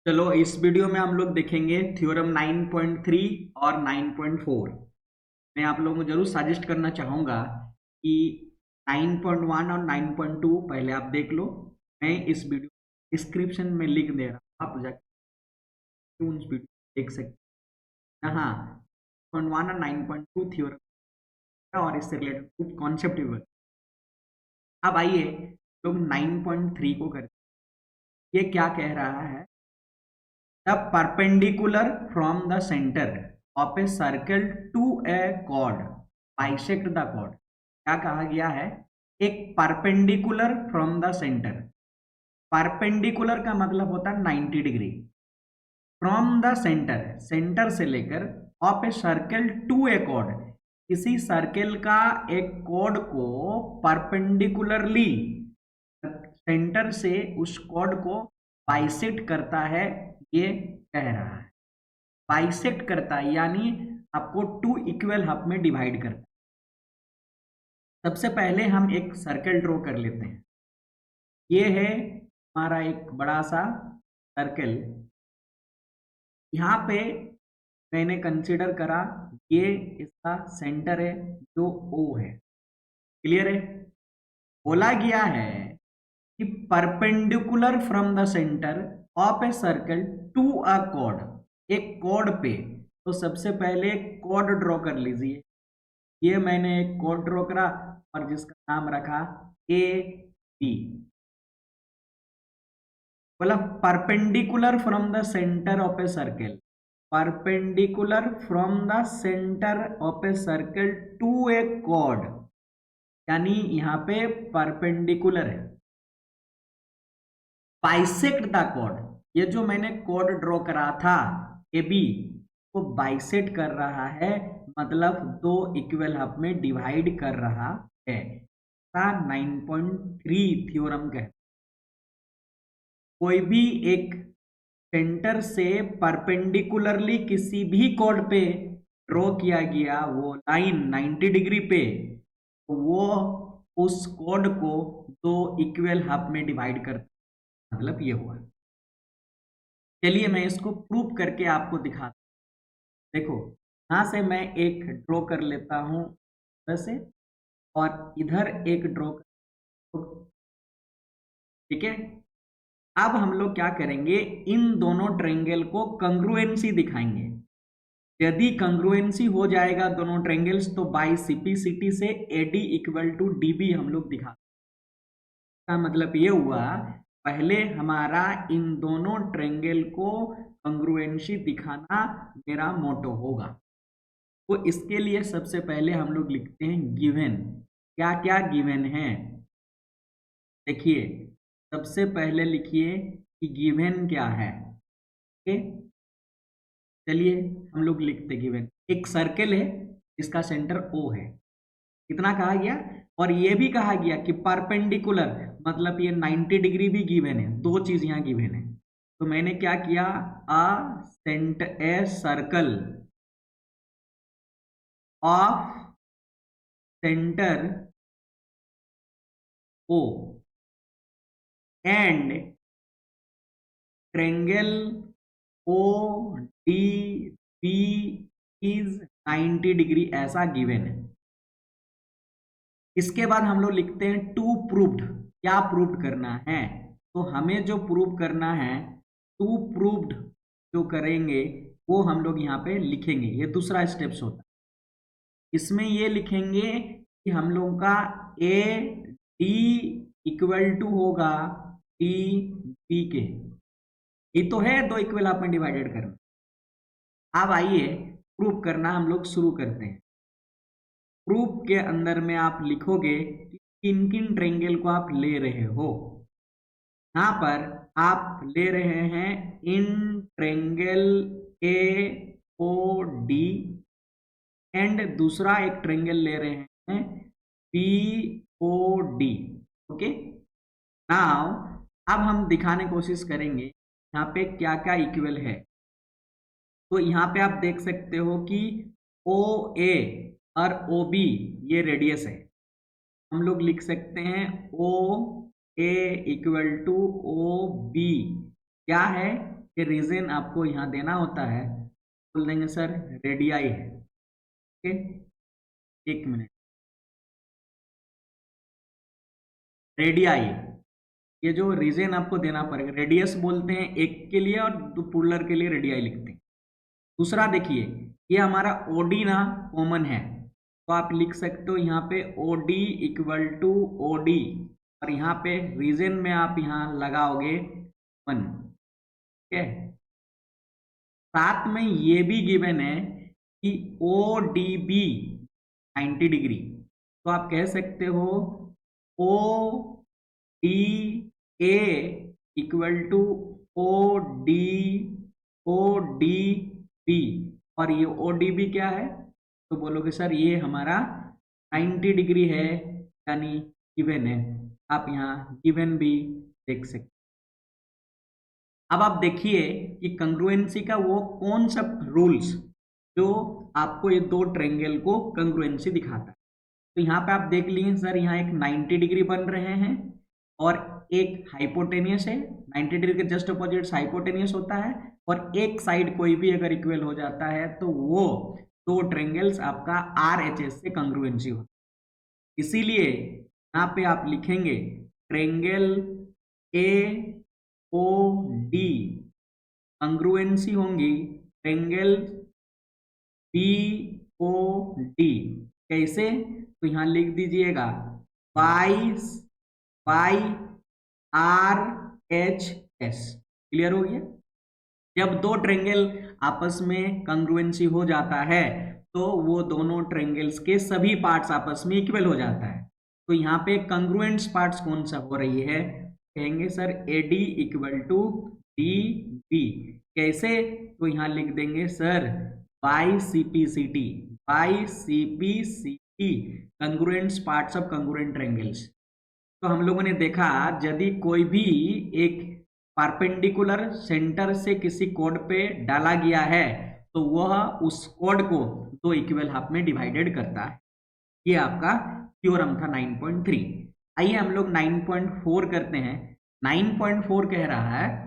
चलो इस वीडियो में हम लोग देखेंगे थ्योरम 9.3 और 9.4। मैं आप लोगों को जरूर सजेस्ट करना चाहूँगा कि 9.1 और 9.2 पहले आप देख लो। मैं इस वीडियो डिस्क्रिप्शन में लिंक दे रहा हूँ, आप जाकर उन वीडियो देख सकते हैं। यहाँ 9.1 और 9.2 थ्योरम और इससे रिलेटेड कुछ कॉन्सेप्ट भी बताए। अब आइए लोग 9.3 को करते हैं। ये क्या कह रहा है? The perpendicular from the center of a circle to a chord bisect the chord। क्या कहा गया है? एक perpendicular from the centre. Perpendicular का मतलब होता है 90 डिग्री। फ्रॉम द सेंटर, सेंटर से लेकर of a circle to a chord, किसी सर्कल का एक कॉर्ड को परपेंडिकुलरली सेंटर से उस कॉर्ड को बाइसेक्ट करता है, ये कह रहा है। बाइसेक्ट करता है यानी आपको टू इक्वल हाफ में डिवाइड करता है। सबसे पहले हम एक सर्कल ड्रॉ कर लेते हैं। ये है हमारा एक बड़ा सा सर्कल। यहाँ पे मैंने कंसीडर करा ये इसका सेंटर है जो O है। क्लियर है? बोला गया है कि perpendicular from the centre of a circle to a chord, एक कॉर्ड पे। तो सबसे पहले कॉर्ड ड्रॉ कर लीजिए। ये मैंने एक कॉर्ड ड्रॉ करा और जिसका नाम रखा ए बी। बोला perpendicular from the centre of a circle, perpendicular from the centre of a circle to a chord, यानी यहाँ पे परपेंडिकुलर है। बाइसेक्ट द कॉर्ड, ये जो मैंने कॉर्ड ड्रॉ करा था ए बी, वो बाइसेक्ट कर रहा है, मतलब दो इक्वल हाफ में डिवाइड कर रहा है। 9.3 थ्योरम कहते, कोई भी एक सेंटर से परपेंडिकुलरली किसी भी कॉर्ड पे ड्रॉ किया गया वो लाइन 90 डिग्री पे, वो उस कॉर्ड को दो इक्वल हाफ में डिवाइड करता, मतलब ये हुआ। चलिए मैं इसको प्रूव करके आपको दिखाता हूं। देखो यहां से मैं एक ड्रॉ कर लेता हूं वैसे, और इधर एक ड्रॉ, ठीक है। अब हम लोग क्या करेंगे, इन दोनों ट्रायंगल को कंग्रुएंसी दिखाएंगे। यदि कंग्रुएंसी हो जाएगा दोनों ट्रायंगल्स तो बाई सिपीसिटी से एडी इक्वल टू डीबी हम लोग दिखा। का मतलब ये हुआ, पहले हमारा इन दोनों ट्रायंगल को कंग्रुएंसी दिखाना मेरा मोटो होगा। तो इसके लिए सबसे पहले हम लोग लिखते हैं गिवन। क्या क्या गिवन है देखिए। सबसे पहले लिखिए कि गिवन क्या है। ओके, चलिए हम लोग लिखते गिवन। एक सर्कल है जिसका सेंटर O है, कितना कहा गया, और ये भी कहा गया कि परपेंडिकुलर, मतलब ये 90 डिग्री भी गिवन है। दो चीज यहाँ गिवन है। तो मैंने क्या किया, a circle of centre O and triangle ODB is 90 degree, ऐसा गिवन है। इसके बाद हम लोग लिखते हैं टू प्रूव्ड। क्या प्रूव्ड करना है, तो हमें जो प्रूव करना है, टू प्रूव्ड जो करेंगे वो हम लोग यहाँ पे लिखेंगे। ये दूसरा स्टेप्स होता है। इसमें ये लिखेंगे कि हम लोग का ए डी इक्वल टू होगा डी बी के। ये तो है दो इक्वल हाफ में डिवाइडेड करना। अब आइए प्रूव करना हम लोग शुरू करते हैं। प्रूफ के अंदर में आप लिखोगे कि किन किन ट्रायंगल को आप ले रहे हो। यहाँ पर आप ले रहे हैं इन ट्रायंगल AOD एंड दूसरा एक ट्रायंगल ले रहे हैं POD। ओके, नाउ अब हम दिखाने की कोशिश करेंगे यहाँ पे क्या क्या इक्वल है। तो यहाँ पे आप देख सकते हो कि OA और OB ये रेडियस है। हम लोग लिख सकते हैं OA इक्वल टू OB क्या है, ये रीजन आपको यहाँ देना होता है, बोल देंगे सर रेडियाई है। ओके, एक मिनट, रेडियाई, ये जो रीजन आपको देना पड़ेगा, रेडियस बोलते हैं एक के लिए और पुलर के लिए रेडियाई लिखते हैं। दूसरा देखिए, ये हमारा ओडी ना कॉमन है, तो आप लिख सकते हो यहाँ पे ओडी इक्वल टू ओडी, और यहाँ पे रीजन में आप यहाँ लगाओगे 1। ठीक है, साथ में ये भी गिवन है कि ओ डी बी 90 डिग्री, तो आप कह सकते हो O D A equal to O D B, और ये ओ डी बी क्या है, तो बोलोगे सर ये हमारा 90 डिग्री है, यानी गिवन है। आप यहाँ गिवन भी देख सकते। अब आप देखिए कि कंग्रुएंसी का वो कौन सा रूल्स जो आपको ये दो ट्रायंगल को कंग्रुएंसी दिखाता है। तो यहाँ पे आप देख लिए सर, यहाँ एक 90 डिग्री बन रहे हैं और एक हाइपोटेनियस है, 90 डिग्री के जस्ट अपोजिट हाइपोटेनियस होता है, और एक साइड कोई भी अगर इक्वल हो जाता है तो वो दो ट्रायंगल्स आपका RHS से कंग्रुएंसी होता है। इसीलिए यहाँ पे आप लिखेंगे ट्रायंगल AOD कंग्रुएंसी होंगी ट्रायंगल BOD। कैसे, तो यहाँ लिख दीजिएगा बाई RHS। क्लियर हो गया? जब दो ट्रायंगल आपस में कंग्रुएंसी हो जाता है तो वो दोनों ट्रायंगल्स के सभी पार्ट्स आपस में इक्वल हो जाता है। तो यहाँ पे कंग्रुएंट्स पार्ट्स कौन सा हो रही है, कहेंगे sir AD equal to DB। कैसे, तो यहाँ लिख देंगे sir by CPCT congruents parts of congruent triangles. तो हम लोगों ने देखा यदि कोई भी एक परपेंडिकुलर सेंटर से किसी कोड पे डाला गया है तो वह उस कोड को दो इक्वल हाफ में डिवाइडेड करता है। ये आपका थ्योरम था 9.3। आइए हम लोग 9.4 करते हैं। 9.4 कह रहा है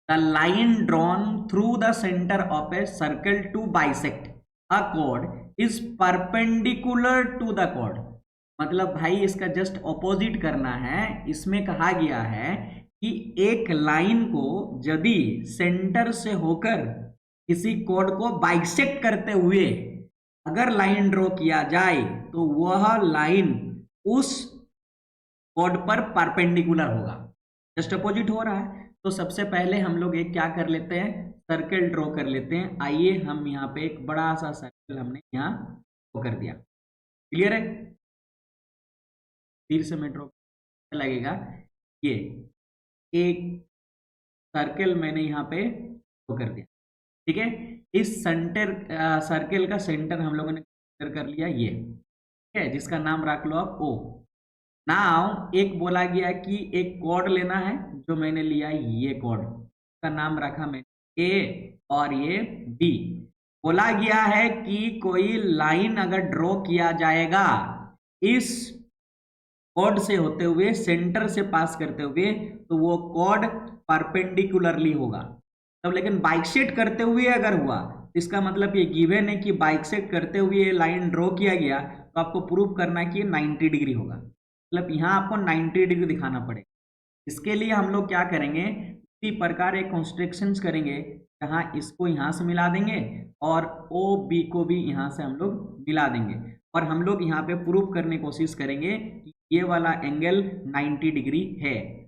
the line drawn through the centre of a circle to bisect a code is perpendicular to the code. मतलब भाई इसका जस्ट ऑपोजिट करना है। इसमें कहा गया है कि एक लाइन को यदि सेंटर से होकर किसी कोड को बाइसेक्ट करते हुए अगर लाइन ड्रॉ किया जाए तो वह लाइन उस कोड पर परपेंडिकुलर होगा। जस्ट अपोजिट हो रहा है, तो सबसे पहले हम लोग एक क्या कर लेते हैं, सर्कल ड्रॉ कर लेते हैं। आइए हम यहाँ पे एक बड़ा सा सर्कल हमने यहाँ ड्रॉ कर दिया। क्लियर है? फिर से मैं ड्रॉ लगेगा, ये एक सर्कल मैंने यहाँ पे ड्रॉ कर दिया। ठीक है, इस सेंटर सर्कल का सेंटर हम लोगों ने कर लिया, ये ठीक है, जिसका नाम रख लो आप O। नाउ एक बोला गया कि एक कोड लेना है, जो मैंने लिया ये कोड का नाम रखा मैंने A और ये B। बोला गया है कि कोई लाइन अगर ड्रॉ किया जाएगा इस कोड से होते हुए सेंटर से पास करते हुए तो वो कोड परपेंडिकुलरली होगा। तब लेकिन बाइसेक्ट करते हुए अगर हुआ तो इसका मतलब ये गिवन है कि बाइसेक्ट करते हुए लाइन ड्रॉ किया गया तो आपको प्रूव करना है कि 90 डिग्री होगा। मतलब यहाँ आपको 90 डिग्री दिखाना पड़ेगा। इसके लिए हम लोग क्या करेंगे, इसी प्रकार एक कंस्ट्रक्शंस करेंगे जहाँ इसको यहाँ से मिला देंगे और OB को भी यहाँ से हम लोग मिला देंगे, और हम लोग यहाँ पे प्रूव करने की कोशिश करेंगे कि ये वाला एंगल 90 डिग्री है।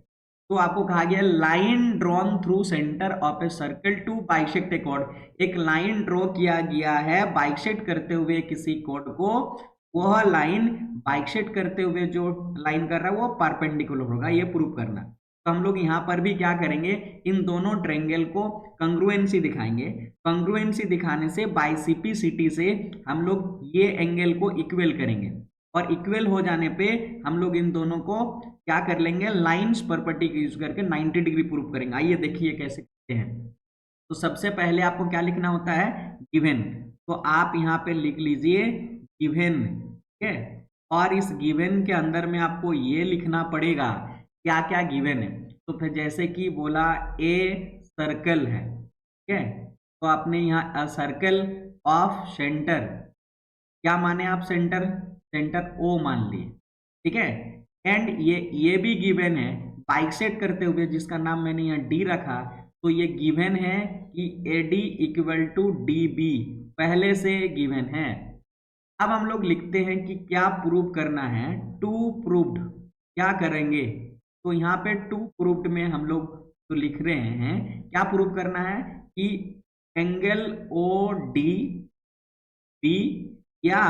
तो आपको कहा गया line drawn through centre of a circle to bisect a कोड। एक लाइन ड्रॉ किया गया है बाइसेक्ट करते हुए किसी कोड को, वह लाइन बाइसेक्ट करते हुए जो लाइन कर रहा है वो परपेंडिकुलर होगा, ये प्रूव करना। तो हम लोग यहाँ पर भी क्या करेंगे, इन दोनों ट्रायंगल को कंग्रुएंसी दिखाएंगे। कंग्रुएंसी दिखाने से बाई CPCT से हम लोग ये एंगल को इक्वल करेंगे, और इक्वल हो जाने पे हम लोग इन दोनों को क्या कर लेंगे, लाइंस प्रॉपर्टी का यूज करके 90 डिग्री प्रूव करेंगे। आइए देखिए कैसे करते हैं। तो सबसे पहले आपको क्या लिखना होता है, गिवन। तो आप यहाँ पे लिख लीजिए गिवन, ठीक है, और इस गिवन के अंदर में आपको ये लिखना पड़ेगा क्या क्या गिवन है। तो फिर जैसे कि बोला A सर्कल है, ठीक है। तो आपने यहाँ सर्कल ऑफ सेंटर, क्या माने आप, सेंटर, सेंटर ओ मान लिए, ठीक है। एंड ये भी गिवन है, बाइसेक्ट करते हुए जिसका नाम मैंने यहाँ डी रखा, तो ये गिवन है कि AD इक्वल टू DB, पहले से गिवन है। अब हम लोग लिखते हैं कि क्या प्रूव करना है, टू प्रूव्ड, क्या करेंगे, तो यहाँ पे टू प्रूव्ड में हम लोग तो लिख रहे हैं, क्या प्रूव करना है कि एंगल ODB या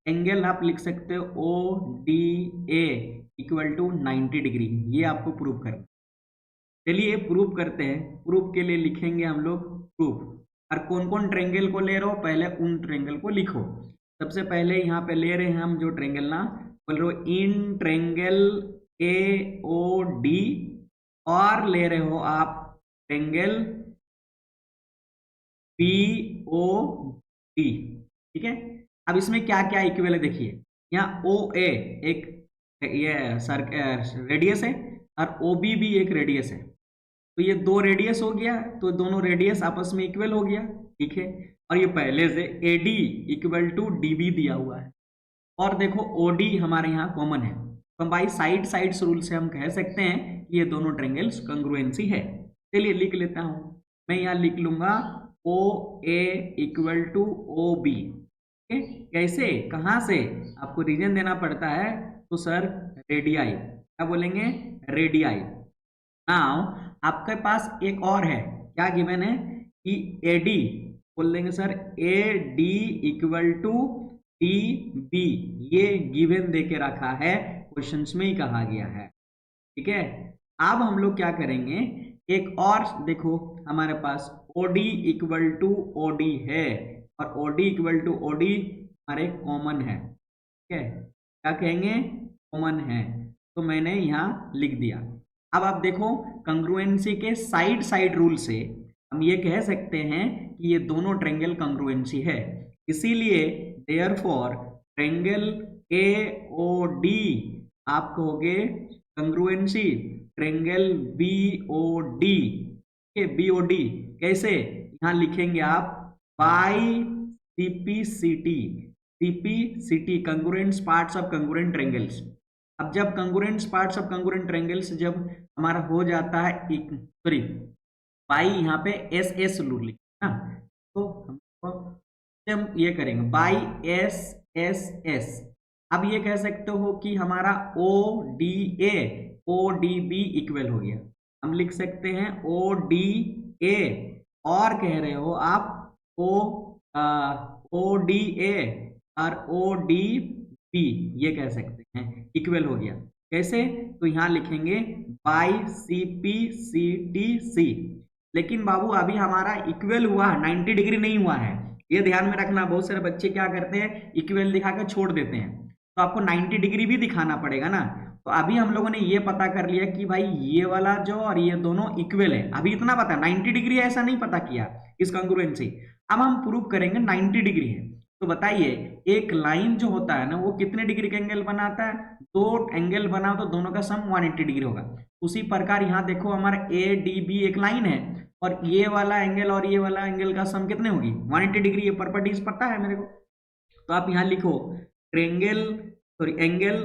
एंगल आप लिख सकते हो ODA इक्वल टू 90 डिग्री, ये आपको प्रूव करना। चलिए प्रूव करते हैं। प्रूफ के लिए लिखेंगे हम लोग प्रूफ, और कौन कौन ट्रेंगल को ले रहे हो, पहले उन ट्रेंगल को लिखो। सबसे पहले यहाँ पे ले रहे हैं हम जो ट्रेंगल ना, बोल रहे हो इन ट्रेंगल AOD, और ले रहे हो आप ट्रेंगल BOD, ठीक है। अब इसमें क्या क्या इक्वल है देखिए, यहाँ OA एक ये रेडियस है और OB भी एक रेडियस है, तो ये दो रेडियस हो गया, तो दोनों रेडियस आपस में इक्वल हो गया, ठीक है। और ये पहले से AD इक्वल टू DB दिया हुआ है, और देखो OD हमारे यहाँ कॉमन है, तो भाई साइड साइड्स रूल से हम कह सकते हैं कि ये दोनों ट्रेंगल्स कंग्रुएंसी है। चलिए लिख लेता हूँ, मैं यहाँ लिख लूंगा OA इक्वल टू OB, कैसे, कहाँ से, आपको रीजन देना पड़ता है, तो सर रेडियाई, क्या बोलेंगे, रेडियाई। नाउ आपके पास एक और है, क्या गिवन है कि AD, बोल देंगे sir AD equal to DB, ये गिवन दे के रखा है, क्वेश्चंस में ही कहा गया है, ठीक है। अब हम लोग क्या करेंगे, एक और देखो हमारे पास OD इक्वल टू OD है, और OD इक्वल टू OD हमारे कॉमन है, ठीक है, क्या कहेंगे, कॉमन है, तो मैंने यहाँ लिख दिया। अब आप देखो कंग्रुएंसी के साइड साइड रूल से हम ये कह सकते हैं कि ये दोनों ट्रेंगल कंग्रुएंसी है, इसीलिए देयरफॉर ट्रेंगल AOD आप कहोगे कंग्रुएंसी ट्रेंगल BOD, BOD कैसे, यहाँ लिखेंगे आप by CPCT congruent parts of congruent triangles. अब जब congruent parts of congruent triangles जब हमारा हो जाता है, सॉरी बाई यहाँ पे SS रूल लिखना, तो हम ये करेंगे बाई SSS। अब ये कह सकते हो कि हमारा ODA ODB इक्वल हो गया, हम लिख सकते हैं ODA, और कह रहे हो आप ODA और ODB, ये कह सकते हैं इक्वल हो गया, कैसे, तो यहाँ लिखेंगे बाई CPCTC। लेकिन बाबू अभी हमारा इक्वल हुआ है, 90 डिग्री नहीं हुआ है, ये ध्यान में रखना। बहुत सारे बच्चे क्या करते हैं, इक्वल दिखा के छोड़ देते हैं, तो आपको 90 डिग्री भी दिखाना पड़ेगा ना। तो अभी हम लोगों ने ये पता कर लिया कि भाई ये वाला जो और ये दोनों इक्वल है, अभी इतना पता 90 डिग्री है, ऐसा नहीं पता किया इस कंग्रुएंसी। अब हम प्रूव करेंगे 90 डिग्री है, तो बताइए एक लाइन जो होता है ना, वो कितने डिग्री का एंगल बनाता है, दो एंगल बनाओ तो दोनों का सम 180 डिग्री होगा। उसी प्रकार यहाँ देखो हमारा ADB एक लाइन है, और ये वाला एंगल और ये वाला एंगल का सम कितने होगी, 180 डिग्री, ये प्रॉपर्टीज पता है मेरे को। तो आप यहाँ लिखो triangle, sorry angle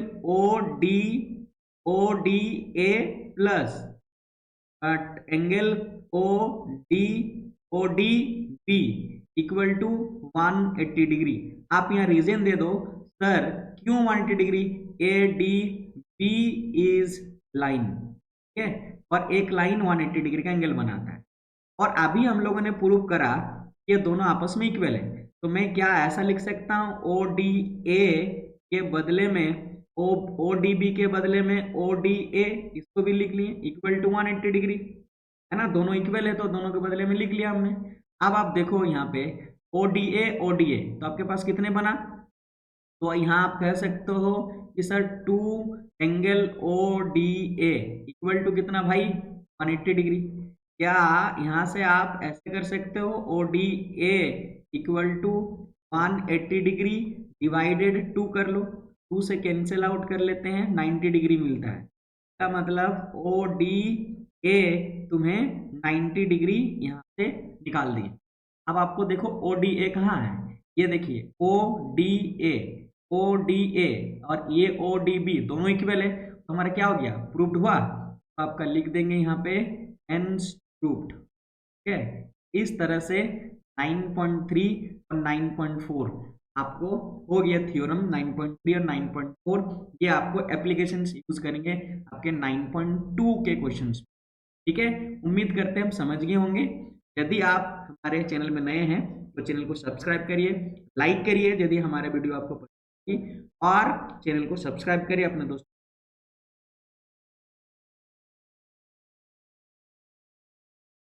ODA plus angle ODB equal to 180 degree. आप यहाँ रीजन दे दो सर क्यों 180 डिग्री, ADB इज लाइन, ठीक है, और एक लाइन 180 डिग्री का एंगल बनाता है। और अभी हम लोगों ने प्रूव करा कि दोनों आपस में इक्वल है, तो मैं क्या ऐसा लिख सकता हूँ ODA के बदले में ODB के बदले में ODA, इसको भी लिख लिए इक्वल टू 180 डिग्री, है ना, दोनों इक्वल है तो दोनों के बदले में लिख लिया हमने। अब आप देखो यहाँ पे ODA तो आपके पास कितने बना, तो यहाँ आप कह सकते हो कि sir 2 angle ODA equal to कितना भाई, 180 डिग्री। क्या यहाँ से आप ऐसे कर सकते हो ODA equal to 180 degree divided 2 कर लो, 2 से कैंसिल आउट कर लेते हैं, 90 डिग्री मिलता है। इसका मतलब ODA तुम्हें 90 डिग्री यहाँ से निकाल दिए। अब आपको देखो ODA कहाँ है, ये देखिए ODA और ये ODB दोनों इक्वल है, तो हमारा क्या हो गया, प्रूव्ड हुआ। तो आपका लिख देंगे यहाँ पे हेंस प्रूव्ड। ठीक है, इस तरह से 9.3 और 9.4 आपको हो गया थ्योरम 9.3 और 9.4। ये आपको एप्लीकेशन यूज करेंगे आपके 9.2 के क्वेश्चंस। ठीक है, उम्मीद करते हैं हम समझ गए होंगे। यदि आप हमारे चैनल में नए हैं तो चैनल को सब्सक्राइब करिए, लाइक करिए यदि हमारा वीडियो आपको पसंद आई, और चैनल को सब्सक्राइब करिए, अपने दोस्तों